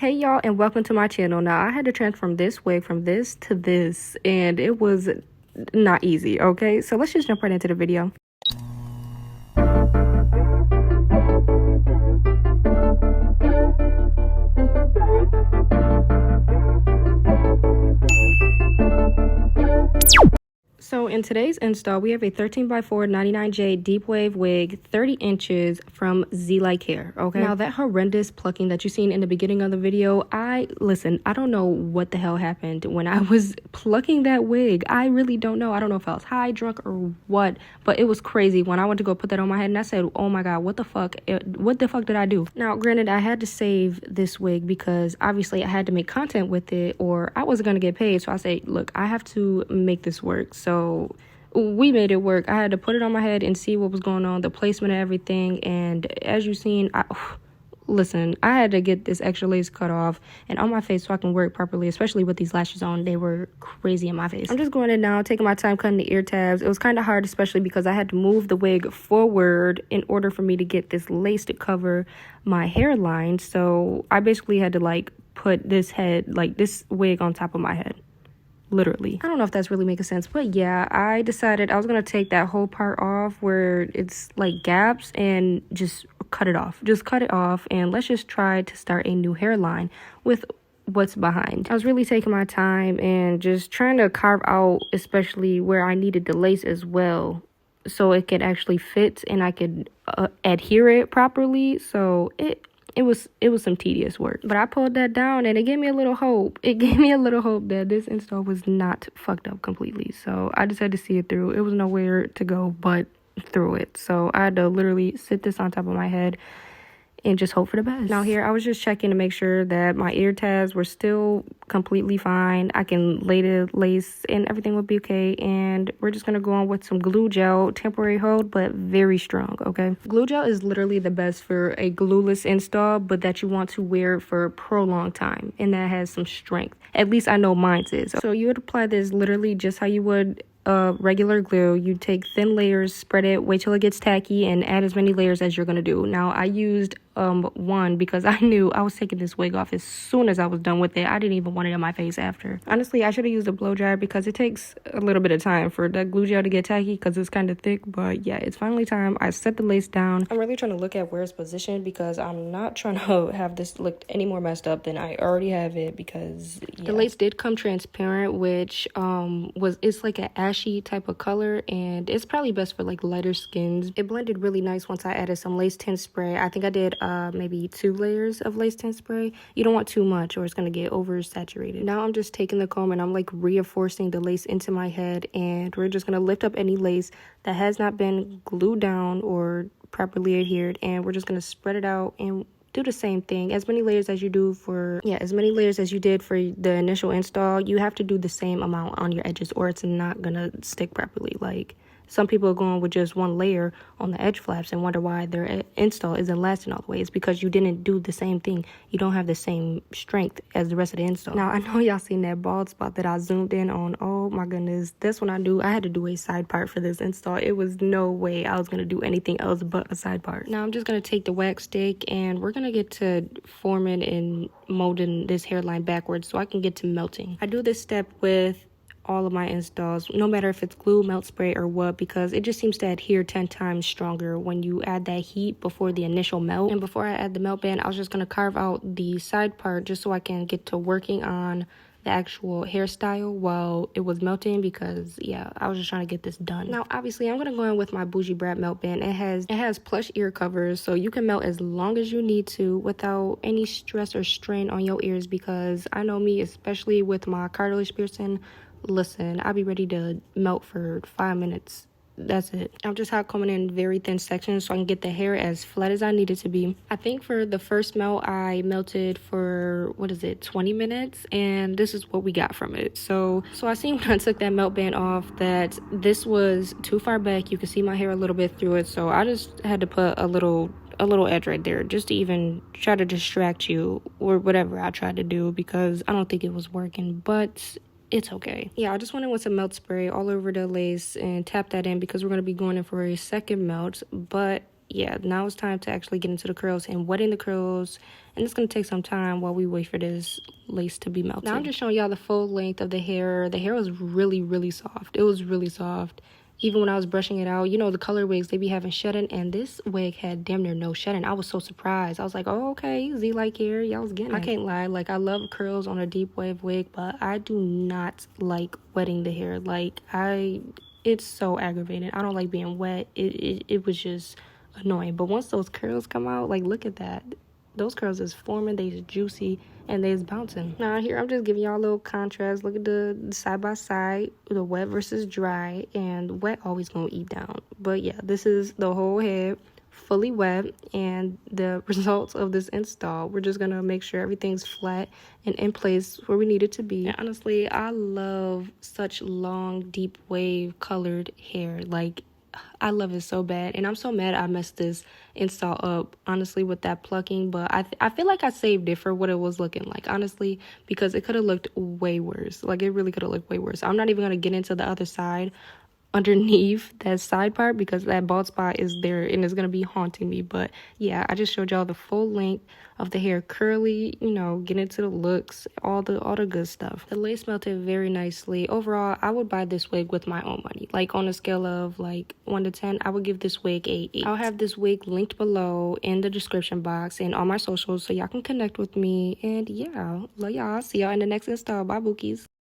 Hey y'all, and welcome to my channel. Now I had to transform this wig from this to this, and it was not easy. Okay, so let's just jump right into the video. So in today's install, we have a 13x4 99J deep wave wig, 30 inches from ZLIKE Hair, okay? Now that horrendous plucking that you seen in the beginning of the video, I don't know what the hell happened when I was plucking that wig. I really don't know. I don't know if I was high, drunk, or what, but it was crazy when I went to go put that on my head and I said, oh my God, what the fuck did I do? Now, granted, I had to save this wig because obviously I had to make content with it or I wasn't gonna get paid. So I said, look, I have to make this work. So we made it work. I had to put it on my head and see what was going on, the placement and everything. And as you've seen, listen, I had to get this extra lace cut off and on my face so I can work properly, especially with these lashes on. They were crazy in my face. I'm just going in now, taking my time cutting the ear tabs. It was kind of hard, especially because I had to move the wig forward in order for me to get this lace to cover my hairline. So I basically had to put this wig on top of my head. Literally. I don't know if that's really making sense, but yeah, I decided I was gonna take that whole part off where it's like gaps and just cut it off. Just cut it off and let's just try to start a new hairline with what's behind. I was really taking my time and just trying to carve out, especially where I needed the lace as well, so it could actually fit and I could adhere it properly. So it was some tedious work, but I pulled that down and it gave me a little hope. It gave me a little hope that this install was not fucked up completely. So I just had to see it through. It was nowhere to go but through it. So I had to literally sit this on top of my head and just hope for the best. Now here, I was just checking to make sure that my ear tabs were still completely fine. I can lay the lace and everything will be okay. And we're just gonna go on with some glue gel, temporary hold, but very strong, okay? Glue gel is literally the best for a glueless install, but that you want to wear for a prolonged time. And that has some strength. At least I know mine is. So you would apply this literally just how you would regular glue. You take thin layers, spread it, wait till it gets tacky, and add as many layers as you're gonna do. Now I used one because I knew I was taking this wig off as soon as I was done with it. I didn't even want it on my face after. Honestly, I should have used a blow dryer because it takes a little bit of time for that glue gel to get tacky because it's kind of thick. But yeah, it's finally time. I set the lace down. I'm really trying to look at where it's positioned because I'm not trying to have this look any more messed up than I already have it, because yeah. The lace did come transparent, which it's like an ashy type of color, and it's probably best for like lighter skins. It blended really nice once I added some lace tint spray. I think I did maybe 2 layers of lace tint spray. You don't want too much or it's gonna get oversaturated. Now I'm just taking the comb and I'm like reinforcing the lace into my head, and we're just gonna lift up any lace that has not been glued down or properly adhered, and we're just gonna spread it out and do the same thing. As many layers as you did for the initial install, you have to do the same amount on your edges or it's not gonna stick properly. Like, some people are going with just 1 layer on the edge flaps and wonder why their install isn't lasting all the way. It's because you didn't do the same thing. You don't have the same strength as the rest of the install. Now, I know y'all seen that bald spot that I zoomed in on. Oh my goodness. This one I had to do a side part for this install. It was no way I was going to do anything else but a side part. Now, I'm just going to take the wax stick and we're going to get to forming and molding this hairline backwards so I can get to melting. I do this step with all of my installs, no matter if it's glue, melt spray, or what, because it just seems to adhere 10 times stronger when you add that heat before the initial melt. And before I add the melt band, I was just going to carve out the side part just so I can get to working on the actual hairstyle while it was melting, because yeah, I was just trying to get this done. Now obviously I'm gonna go in with my Bougie Brat melt band. It has plush ear covers, so you can melt as long as you need to without any stress or strain on your ears, because I know me, especially with my cartilage piercing, listen, I'll be ready to melt for 5 minutes. That's it. I'm just hot combing in very thin sections so I can get the hair as flat as I need it to be. I think for the first melt, I melted for, 20 minutes, and this is what we got from it. So I seen when I took that melt band off that this was too far back. You can see my hair a little bit through it, so I just had to put a little edge right there just to even try to distract you or whatever I tried to do, because I don't think it was working, but it's okay. Yeah, I just went in with some melt spray all over the lace and tapped that in because we're going to be going in for a second melt. But yeah, now it's time to actually get into the curls and wetting the curls. And it's going to take some time while we wait for this lace to be melted. Now I'm just showing y'all the full length of the hair. The hair was really, really soft. It was really soft. Even when I was brushing it out, you know, the color wigs, they be having shedding, and this wig had damn near no shedding. I was so surprised. I was like, oh, okay, ZLIKE hair, y'all was getting it. I can't lie, like, I love curls on a deep wave wig, but I do not like wetting the hair. Like, it's so aggravating. I don't like being wet. It was just annoying. But once those curls come out, like, look at that. Those curls is forming, they is juicy, and they is bouncing. Now here I'm just giving y'all a little contrast. Look at the side by side, the wet versus dry, and wet always gonna eat down. But yeah, this is the whole head fully wet, and the results of this install, we're just gonna make sure everything's flat and in place where we need it to be. And honestly, I love such long, deep wave colored hair. Like, I love it so bad, and I'm so mad I messed this install up, honestly, with that plucking. But I feel like I saved it for what it was looking like, honestly, because it could have looked way worse. Like, it really could have looked way worse. I'm not even going to get into the other side underneath that side part, because that bald spot is there and it's going to be haunting me. But yeah, I just showed y'all the full length of the hair, curly, you know, getting into the looks, all the good stuff. The lace melted very nicely. Overall, I would buy this wig with my own money. Like, on a scale of like 1 to 10, I would give this wig a 8. I'll have this wig linked below in the description box and on my socials, so y'all can connect with me. And yeah, love y'all. See y'all in the next install. Bye, bookies.